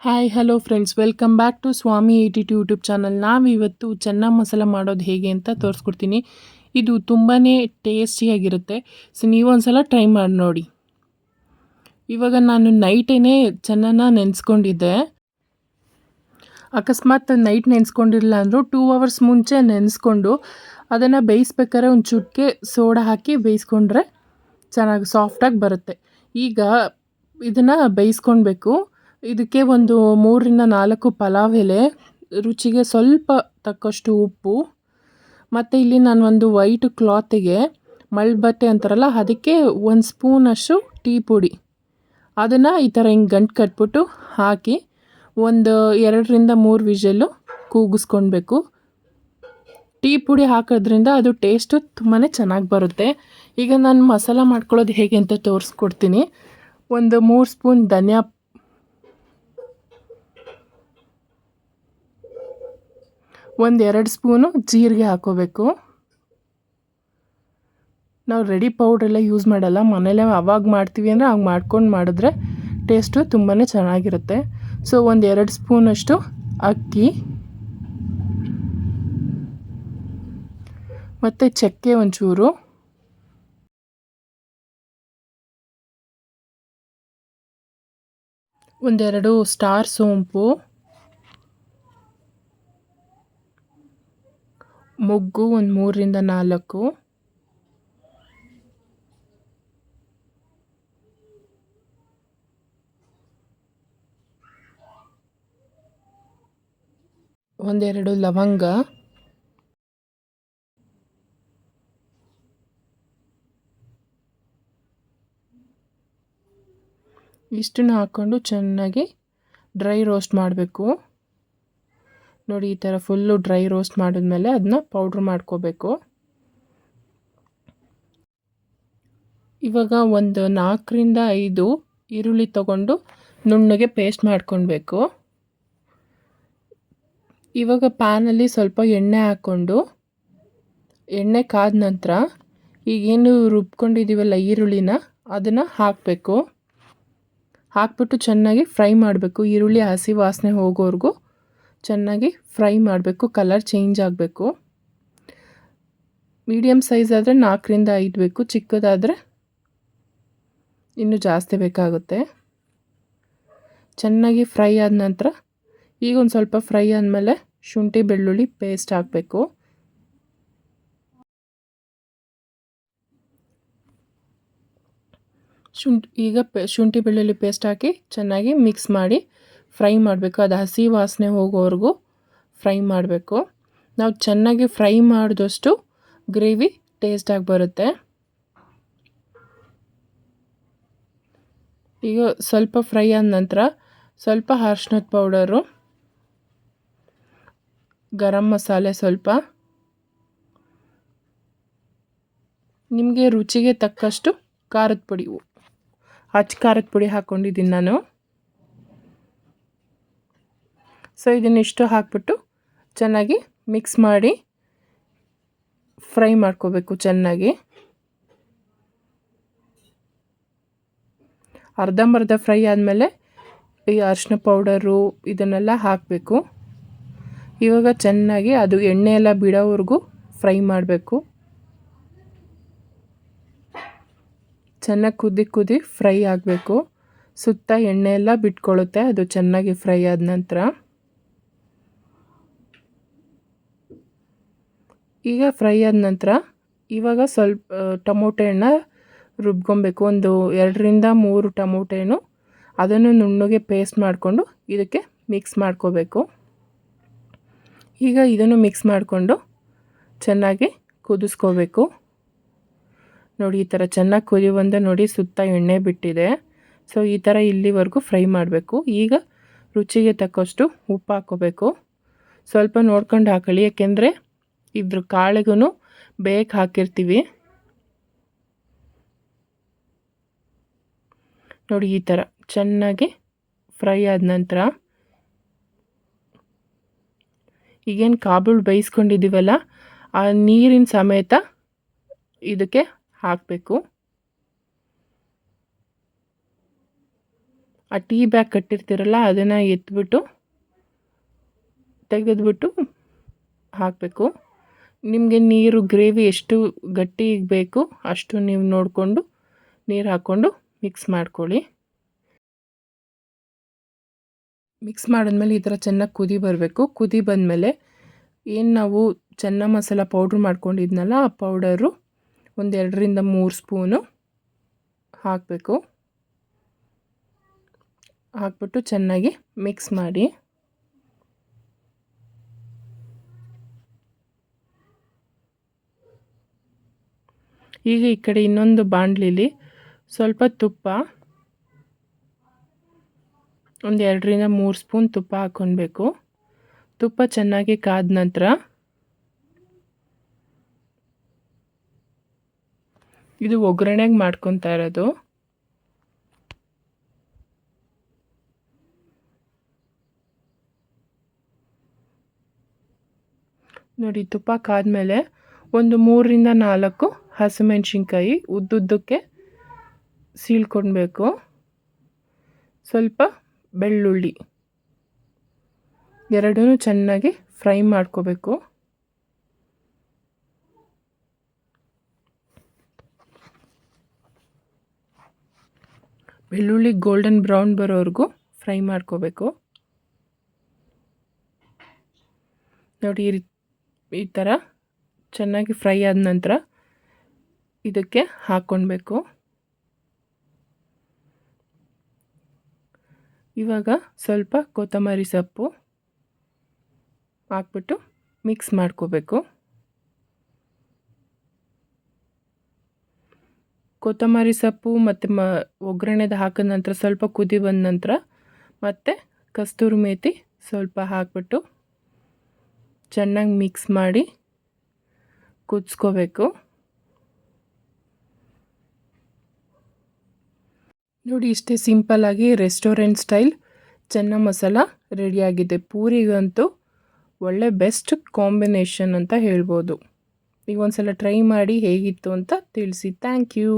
Hi hello friends, welcome back to Swami 82 YouTube channel. ನಾವಿವತ್ತು ಚೆನ್ನ ಮಸಾಲ ಮಾಡೋದು ಹೇಗೆ ಅಂತ ತೋರಿಸ್ಕೊಡ್ತೀನಿ. ಇದು ತುಂಬಾ ಟೇಸ್ಟಿಯಾಗಿರುತ್ತೆ. ಸೊ ನೀವೊಂದ್ಸಲ ಟ್ರೈ ಮಾಡಿ ನೋಡಿ. ಇವಾಗ ನಾನು ನೈಟೇನೆ ಚೆನ್ನನ ನೆನೆಸ್ಕೊಂಡಿದ್ದೆ. ಅಕಸ್ಮಾತ್ ನೈಟ್ ನೆನೆಸ್ಕೊಂಡಿರಲಿಲ್ಲ ಅಂದರೂ 2 ಅವರ್ಸ್ ಮುಂಚೆ ನೆನೆಸ್ಕೊಂಡು ಅದನ್ನು ಬೇಯಿಸ್ಬೇಕಾದ್ರೆ ಒಂದು ಚುಟ್ಕೆ ಸೋಡಾ ಹಾಕಿ ಬೇಯಿಸ್ಕೊಂಡ್ರೆ ಚೆನ್ನಾಗಿ ಸಾಫ್ಟಾಗಿ ಬರುತ್ತೆ. ಈಗ ಇದನ್ನು ಬೇಯಿಸ್ಕೊಳ್ಬೇಕು. ಇದಕ್ಕೆ ಒಂದು 3ರಿಂದ 4 ಪಲಾವ್ ಎಲೆ, ರುಚಿಗೆ ಸ್ವಲ್ಪ ತಕ್ಕಷ್ಟು ಉಪ್ಪು, ಮತ್ತು ಇಲ್ಲಿ ನಾನು ಒಂದು ವೈಟ್ ಕ್ಲಾತಿಗೆ ಮಳ್ಬಟ್ಟೆ ಅಂತಾರಲ್ಲ ಅದಕ್ಕೆ 1 ಸ್ಪೂನಷ್ಟು ಟೀ ಪುಡಿ, ಅದನ್ನು ಈ ಥರ ಹಿಂಗೆ ಗಂಟು ಕಟ್ಬಿಟ್ಟು ಹಾಕಿ ಒಂದು 2ರಿಂದ 3 ವಿಷಲ್ಲು ಕೂಗಿಸ್ಕೊಳ್ಬೇಕು. ಟೀ ಪುಡಿ ಹಾಕೋದ್ರಿಂದ ಅದು ಟೇಸ್ಟು ತುಂಬಾ ಚೆನ್ನಾಗಿ ಬರುತ್ತೆ. ಈಗ ನಾನು ಮಸಾಲ ಮಾಡ್ಕೊಳ್ಳೋದು ಹೇಗೆ ಅಂತ ತೋರಿಸ್ಕೊಡ್ತೀನಿ. ಒಂದು 3 ಸ್ಪೂನ್ ಧನಿಯಾ, 2 ಸ್ಪೂನು ಜೀರಿಗೆ ಹಾಕೋಬೇಕು. ನಾವು ರೆಡಿ ಪೌಡ್ರೆಲ್ಲ ಯೂಸ್ ಮಾಡಲ್ಲ, ಮನೇಲೇ ಅವಾಗ ಮಾಡ್ತೀವಿ ಅಂದರೆ ಹಂಗೆ ಮಾಡ್ಕೊಂಡು ಮಾಡಿದ್ರೆ ಟೇಸ್ಟು ತುಂಬಾ ಚೆನ್ನಾಗಿರುತ್ತೆ. ಸೊ 2 ಸ್ಪೂನಷ್ಟು ಅಕ್ಕಿ, ಮತ್ತು ಚಕ್ಕೆ ಒಂಚೂರು, ಒಂದೆರಡು ಸ್ಟಾರ್ ಸೋಂಪು, ಮೊಗ್ಗು ಒಂದು 3ರಿಂದ 4, ಒಂದೆರಡು ಲವಂಗ, ಇಷ್ಟನ್ನು ಹಾಕ್ಕೊಂಡು ಚೆನ್ನಾಗಿ ಡ್ರೈ ರೋಸ್ಟ್ ಮಾಡಬೇಕು. ನೋಡಿ, ಈ ಥರ ಫುಲ್ಲು ಡ್ರೈ ರೋಸ್ಟ್ ಮಾಡಿದ್ಮೇಲೆ ಅದನ್ನ ಪೌಡ್ರ್ ಮಾಡ್ಕೋಬೇಕು. ಇವಾಗ ಒಂದು 4ರಿಂದ 5 ಈರುಳ್ಳಿ ತೊಗೊಂಡು ನುಣ್ಣಗೆ ಪೇಸ್ಟ್ ಮಾಡ್ಕೊಳ್ಬೇಕು. ಇವಾಗ ಪ್ಯಾನಲ್ಲಿ ಸ್ವಲ್ಪ ಎಣ್ಣೆ ಹಾಕ್ಕೊಂಡು, ಎಣ್ಣೆ ಕಾದ ನಂತರ ಈಗೇನು ರುಬ್ಕೊಂಡಿದ್ದೀವಲ್ಲ ಈರುಳ್ಳಿನ, ಅದನ್ನು ಹಾಕಬೇಕು. ಹಾಕ್ಬಿಟ್ಟು ಚೆನ್ನಾಗಿ ಫ್ರೈ ಮಾಡಬೇಕು. ಈರುಳ್ಳಿ ಹಸಿ ವಾಸನೆ ಹೋಗೋವರೆಗೂ ಚೆನ್ನಾಗಿ ಫ್ರೈ ಮಾಡಬೇಕು. ಕಲರ್ ಚೇಂಜ್ ಆಗಬೇಕು. ಮೀಡಿಯಮ್ ಸೈಜ್ ಆದರೆ 4ರಿಂದ 5 ಬೇಕು, ಚಿಕ್ಕದಾದರೆ ಇನ್ನೂ ಜಾಸ್ತಿ ಬೇಕಾಗುತ್ತೆ. ಚೆನ್ನಾಗಿ ಫ್ರೈ ಆದ ನಂತರ ಈಗ ಒಂದು ಸ್ವಲ್ಪ ಫ್ರೈ ಆದಮೇಲೆ ಶುಂಠಿ ಬೆಳ್ಳುಳ್ಳಿ ಪೇಸ್ಟ್ ಹಾಕಬೇಕು. ಶುಂಠಿ ಬೆಳ್ಳುಳ್ಳಿ ಪೇಸ್ಟ್ ಹಾಕಿ ಚೆನ್ನಾಗಿ ಮಿಕ್ಸ್ ಮಾಡಿ ಫ್ರೈ ಮಾಡಬೇಕು. ಅದು ಹಸಿ ವಾಸನೆ ಹೋಗೋವರೆಗೂ ಫ್ರೈ ಮಾಡಬೇಕು. ನಾವು ಚೆನ್ನಾಗಿ ಫ್ರೈ ಮಾಡಿದಷ್ಟು ಗ್ರೇವಿ ಟೇಸ್ಟಾಗಿ ಬರುತ್ತೆ. ಈಗ ಸ್ವಲ್ಪ ಫ್ರೈ ಆದ ನಂತರ ಸ್ವಲ್ಪ ಅರಿಶಿಣದ ಪೌಡರು, ಗರಂ ಮಸಾಲೆ ಸ್ವಲ್ಪ, ನಿಮಗೆ ರುಚಿಗೆ ತಕ್ಕಷ್ಟು ಖಾರದ ಪುಡಿ, ಅಚ್ಚ ಖಾರದ ಪುಡಿ ಹಾಕ್ಕೊಂಡಿದ್ದೀನಿ ನಾನು. ಸೊ ಇದನ್ನಿಷ್ಟು ಹಾಕ್ಬಿಟ್ಟು ಚೆನ್ನಾಗಿ ಮಿಕ್ಸ್ ಮಾಡಿ ಫ್ರೈ ಮಾಡ್ಕೋಬೇಕು. ಚೆನ್ನಾಗಿ ಅರ್ಧಂಬರ್ಧ ಫ್ರೈ ಆದಮೇಲೆ ಈ ಅರಿಶಿನ ಪೌಡರು ಇದನ್ನೆಲ್ಲ ಹಾಕಬೇಕು. ಇವಾಗ ಚೆನ್ನಾಗಿ ಅದು ಎಣ್ಣೆ ಎಲ್ಲ ಬಿಡೋವರೆಗೂ ಫ್ರೈ ಮಾಡಬೇಕು. ಚೆನ್ನಾಗಿ ಕುದಿ ಫ್ರೈ ಆಗಬೇಕು. ಸುತ್ತ ಎಣ್ಣೆ ಎಲ್ಲ ಬಿಟ್ಕೊಳ್ಳುತ್ತೆ ಅದು ಚೆನ್ನಾಗಿ ಫ್ರೈ ಆದ ನಂತರ. ಈಗ ಫ್ರೈ ಆದ ನಂತರ ಇವಾಗ ಸ್ವಲ್ಪ ಟೊಮೊಟೊ ಹಣ್ಣು ರುಬ್ಕೊಬೇಕು. ಒಂದು 2ರಿಂದ 3 ಟೊಮೊಟೊ ಹಣ್ಣು, ಅದನ್ನು ನುಣ್ಣಗೆ ಪೇಸ್ಟ್ ಮಾಡಿಕೊಂಡು ಇದಕ್ಕೆ ಮಿಕ್ಸ್ ಮಾಡ್ಕೋಬೇಕು. ಈಗ ಇದನ್ನು ಮಿಕ್ಸ್ ಮಾಡಿಕೊಂಡು ಚೆನ್ನಾಗಿ ಕುದಿಸ್ಕೋಬೇಕು. ನೋಡಿ, ಈ ಥರ ಚೆನ್ನಾಗಿ ಕುದಿ ಬಂದು ನೋಡಿ ಸುತ್ತ ಎಣ್ಣೆ ಬಿಟ್ಟಿದೆ. ಸೊ ಈ ಥರ ಇಲ್ಲಿವರೆಗೂ ಫ್ರೈ ಮಾಡಬೇಕು. ಈಗ ರುಚಿಗೆ ತಕ್ಕಷ್ಟು ಉಪ್ಪು ಹಾಕ್ಕೋಬೇಕು. ಸ್ವಲ್ಪ ನೋಡ್ಕೊಂಡು ಹಾಕೊಳ್ಳಿ, ಯಾಕೆಂದರೆ ಇದ್ರ ಕಾಳಿಗೂ ಬೇಗ ಹಾಕಿರ್ತೀವಿ. ನೋಡಿ, ಈ ಥರ ಚೆನ್ನಾಗಿ ಫ್ರೈ ಆದ ನಂತರ ಈಗೇನು ಕಾಬೂಲ್ ಬೇಯಿಸ್ಕೊಂಡಿದ್ದೀವಲ್ಲ ಆ ನೀರಿನ ಸಮೇತ ಇದಕ್ಕೆ ಹಾಕಬೇಕು. ಆ ಟೀ ಬ್ಯಾಗ್ ಕಟ್ಟಿರ್ತೀರಲ್ಲ ಅದನ್ನು ಎತ್ಬಿಟ್ಟು ತೆಗೆದ್ಬಿಟ್ಟು ಹಾಕಬೇಕು. ನಿಮಗೆ ನೀರು ಗ್ರೇವಿ ಎಷ್ಟು ಗಟ್ಟಿ ಬೇಕು ಅಷ್ಟು ನೀವು ನೋಡಿಕೊಂಡು ನೀರು ಹಾಕ್ಕೊಂಡು ಮಿಕ್ಸ್ ಮಾಡ್ಕೊಳ್ಳಿ. ಮಿಕ್ಸ್ ಮಾಡಿದ್ಮೇಲೆ ಈ ಥರ ಚೆನ್ನಾಗಿ ಕುದಿ ಬರಬೇಕು. ಕುದಿ ಬಂದಮೇಲೆ ಏನು ನಾವು ಚೆನ್ನ ಮಸಾಲ ಪೌಡ್ರ್ ಮಾಡ್ಕೊಂಡಿದ್ನಲ್ಲ ಆ ಪೌಡರು ಒಂದು 2ರಿಂದ 3 ಸ್ಪೂನು ಹಾಕಬೇಕು. ಹಾಕ್ಬಿಟ್ಟು ಚೆನ್ನಾಗಿ ಮಿಕ್ಸ್ ಮಾಡಿ. ಈಗ ಈ ಕಡೆ ಇನ್ನೊಂದು ಬಾಣಲಿಲಿ ಸ್ವಲ್ಪ ತುಪ್ಪ, ಒಂದು 2ರಿಂದ 3 ಸ್ಪೂನ್ ತುಪ್ಪ ಹಾಕ್ಕೊಳ್ಬೇಕು. ತುಪ್ಪ ಚೆನ್ನಾಗಿ ಕಾದ ನಂತರ ಇದು ಒಗ್ಗರಣೆಗೆ ಮಾಡ್ಕೊತಾ ಇರೋದು. ನೋಡಿ, ತುಪ್ಪ ಕಾದ್ಮೇಲೆ ಒಂದು 3ರಿಂದ 4 ಹಸಿಮೆಣ್ಸಿನ್ಕಾಯಿ ಉದ್ದುದ್ದಕ್ಕೆ ಸೀಳ್ಕೊಳ್ಬೇಕು. ಸ್ವಲ್ಪ ಬೆಳ್ಳುಳ್ಳಿ ಎರಡೂ ಚೆನ್ನಾಗಿ ಫ್ರೈ ಮಾಡ್ಕೋಬೇಕು. ಬೆಳ್ಳುಳ್ಳಿ ಗೋಲ್ಡನ್ ಬ್ರೌನ್ ಬರೋವರೆಗೂ ಫ್ರೈ ಮಾಡ್ಕೋಬೇಕು. ನೋಡಿ, ಈ ಥರ ಚೆನ್ನಾಗಿ ಫ್ರೈ ಆದ ನಂತರ ಇದಕ್ಕೆ ಹಾಕ್ಕೊಳ್ಬೇಕು. ಇವಾಗ ಸ್ವಲ್ಪ ಕೊತ್ತಂಬರಿ ಸೊಪ್ಪು ಹಾಕ್ಬಿಟ್ಟು ಮಿಕ್ಸ್ ಮಾಡ್ಕೋಬೇಕು. ಕೊತ್ತಂಬರಿ ಸೊಪ್ಪು ಮತ್ತು ಒಗ್ಗರಣೆದು ಹಾಕಿದ ನಂತರ ಸ್ವಲ್ಪ ಕುದಿ ಬಂದ ನಂತರ ಮತ್ತು ಕಸ್ತೂರಿ ಮೇಥಿ ಸ್ವಲ್ಪ ಹಾಕ್ಬಿಟ್ಟು ಚೆನ್ನಾಗಿ ಮಿಕ್ಸ್ ಮಾಡಿ ಕುದಿಸ್ಕೋಬೇಕು. ನೋಡಿ, ಇಷ್ಟೇ ಸಿಂಪಲ್ಲಾಗಿ ರೆಸ್ಟೋರೆಂಟ್ ಸ್ಟೈಲ್ ಚೆನ್ನ ಮಸಾಲ ರೆಡಿಯಾಗಿದೆ. ಪೂರಿಗಂತೂ ಒಳ್ಳೆ ಬೆಸ್ಟ್ ಕಾಂಬಿನೇಷನ್ ಅಂತ ಹೇಳ್ಬೋದು. ಈಗ ಒಂದು ಸಲ ಟ್ರೈ ಮಾಡಿ ಹೇಗಿತ್ತು ಅಂತ ತಿಳಿಸಿ. Thank you.